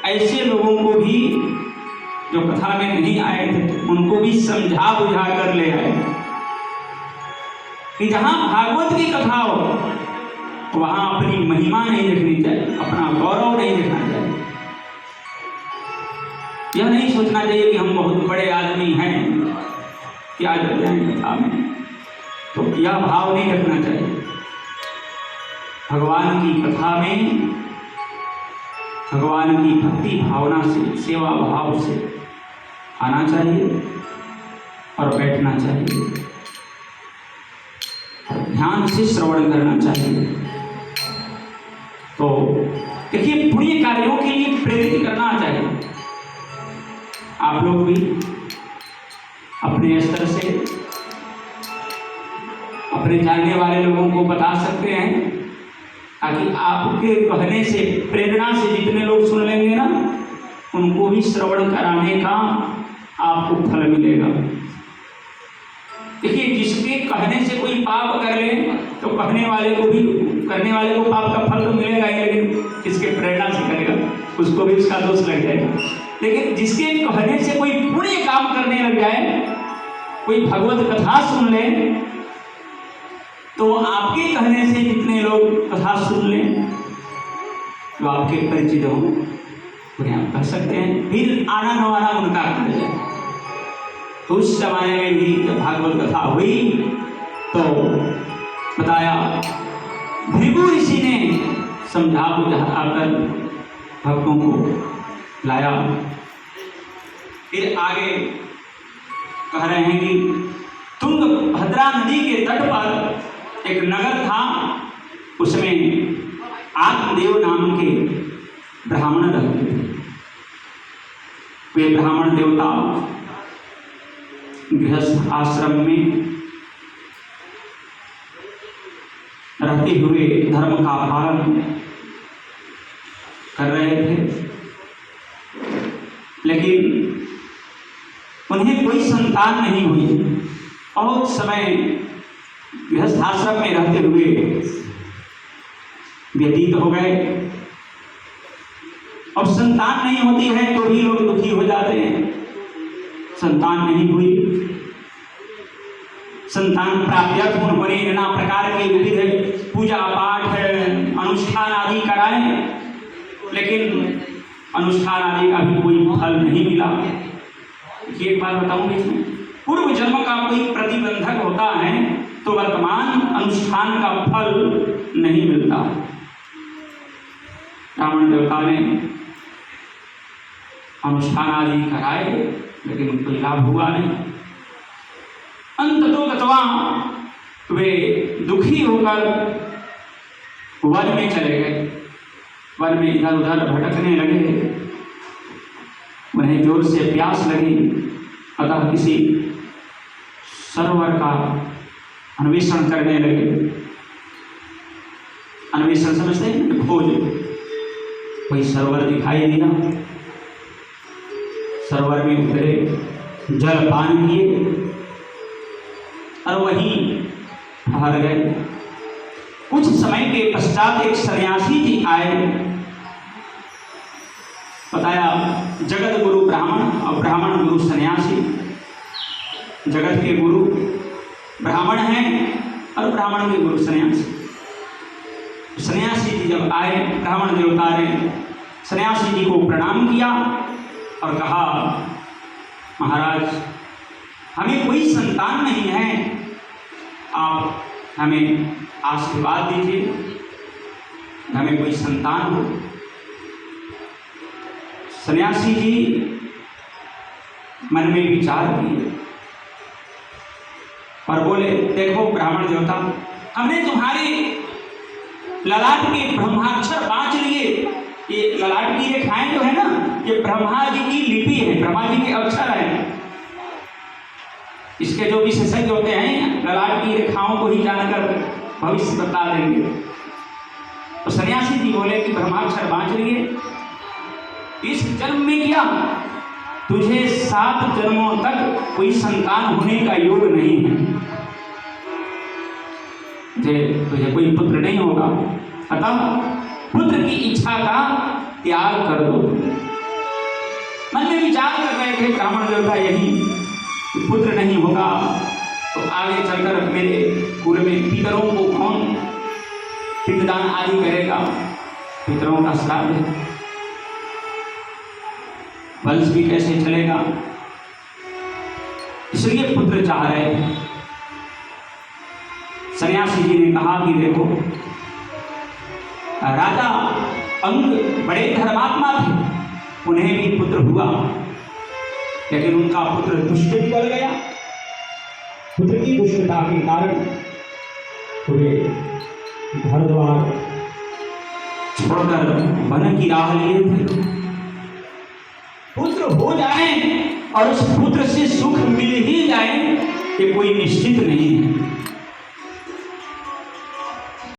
ऐसे लोगों को भी जो कथा में नहीं आए थे उनको भी समझा बुझा कर ले आए कि जहां भागवत की कथा हो वहां अपनी महिमा नहीं देखनी चाहिए, अपना गौरव नहीं देखना चाहिए। यह नहीं सोचना चाहिए कि हम बहुत बड़े आदमी हैं, क्या कर जाएंगे कथा में, तो यह भाव नहीं रखना चाहिए। भगवान की कथा में भगवान की भक्ति भावना से, सेवा भाव से आना चाहिए और बैठना चाहिए और ध्यान से श्रवण करना चाहिए। तो देखिए, पुण्य कार्यों के लिए प्रेरित करना चाहिए। आप लोग भी अपने स्तर से अपने जानने वाले लोगों को बता सकते हैं, ताकि आपके कहने से, प्रेरणा से जितने लोग सुन लेंगे ना, उनको भी श्रवण कराने का आपको फल मिलेगा। देखिए, जिसके कहने से कोई पाप कर ले तो करने वाले को पाप का फल तो मिलेगा ही, लेकिन जिसके प्रेरणा से करेगा उसको भी उसका दोष लग जाएगा। लेकिन जिसके कहने से कोई पुण्य काम करने लग जाए, कोई भगवत कथा सुन ले, तो आपके कहने से जितने लोग कथा सुन लें तो आपके परिचित हो, उन्हें आप कह सकते हैं, फिर आना नवाना उनका कर जाए। तो उस जमाने में भी जब भागवत कथा हुई तो बताया, भृगु ऋषि ने समझा बुझाकर भक्तों को लाया। फिर आगे कह रहे हैं कि तुंगभद्रा नदी के तट पर एक नगर था, उसमें आत्मदेव नाम के ब्राह्मण रहते थे। वे ब्राह्मण देवता गृहस्थ आश्रम में रहते हुए धर्म का पालन कर रहे थे, लेकिन उन्हें कोई संतान नहीं हुई। बहुत समय गृहस्थ आश्रम में रहते हुए व्यतीत हो गए। अब संतान नहीं होती है तो भी लोग दुखी हो जाते हैं। संतान नहीं हुई, संतान प्राप्त्यर्थम उन्होंने नाना प्रकार के विविध पूजा पाठ अनुष्ठान आदि कराए, लेकिन अनुष्ठान आदि का भी कोई फल नहीं मिला। एक बात बताऊं, इसमें पूर्व जन्म का कोई प्रतिबंधक होता है तो वर्तमान अनुष्ठान का फल नहीं मिलता। ब्राह्मण देवता ने अनुष्ठान आदि कराए, लेकिन कोई लाभ हुआ नहीं। अंततो गत्वा वे दुखी होकर वन में चले गए। वन में इधर उधर भटकने लगे। उन्हें जोर से प्यास लगी, अतः किसी सरोवर का अन्वेषण करने लगे। अन्वेषण समझते हैं, खोज। कोई सरोवर दिखाई दिया, सरोवर में उतरे, जल पान किए और वहीं ठहर गए। कुछ समय के पश्चात एक सन्यासी जी आए। बताया, जगत गुरु ब्राह्मण और ब्राह्मण गुरु सन्यासी। जगत के गुरु ब्राह्मण हैं और ब्राह्मण के गुरु सन्यासी। सन्यासी जी जब आए, ब्राह्मण देवता ने सन्यासी जी को प्रणाम किया और कहा, महाराज, हमें कोई संतान नहीं है, आप हमें आशीर्वाद दीजिए, हमें कोई संतान हो। सन्यासी जी मन में विचार किए और बोले, देखो ब्राह्मण देवता, हमने तुम्हारे ललाट के ब्रह्माक्षर बांच लिए। ये ललाट की रेखाएं जो है ना, ये ब्रह्मा जी की लिपि है, ब्रह्मा जी के अक्षर हैं। इसके जो विशेषज्ञ होते हैं, ललाट की रेखाओं को ही जानकर भविष्य बता देंगे। तो सन्यासी जी बोले कि ब्रह्माक्षर बांच लिए, इस जन्म में क्या, तुझे 7 जन्मों तक कोई संतान होने का योग नहीं है, तुझे कोई पुत्र नहीं होगा, अतः पुत्र की इच्छा का त्याग कर दो। मन में विचार कर रहे थे ब्राह्मण देवता यही, पुत्र नहीं होगा तो आगे चलकर मेरे कुल में पितरों को कौन पिंडदान आदि करेगा, पितरों का श्राद्ध है, वंश भी कैसे चलेगा, इसलिए पुत्र चाह रहे थे। सन्यासी जी ने कहा कि देखो राजा अंग बड़े धर्मात्मा थे, उन्हें भी पुत्र हुआ, लेकिन उनका पुत्र दुष्ट निकल गया। पुत्र की दुष्टता के कारण वे घर द्वार छोड़कर वन की राह लिए थे। पुत्र हो जाए और उस पुत्र से सुख मिल ही जाए ये कोई निश्चित नहीं है।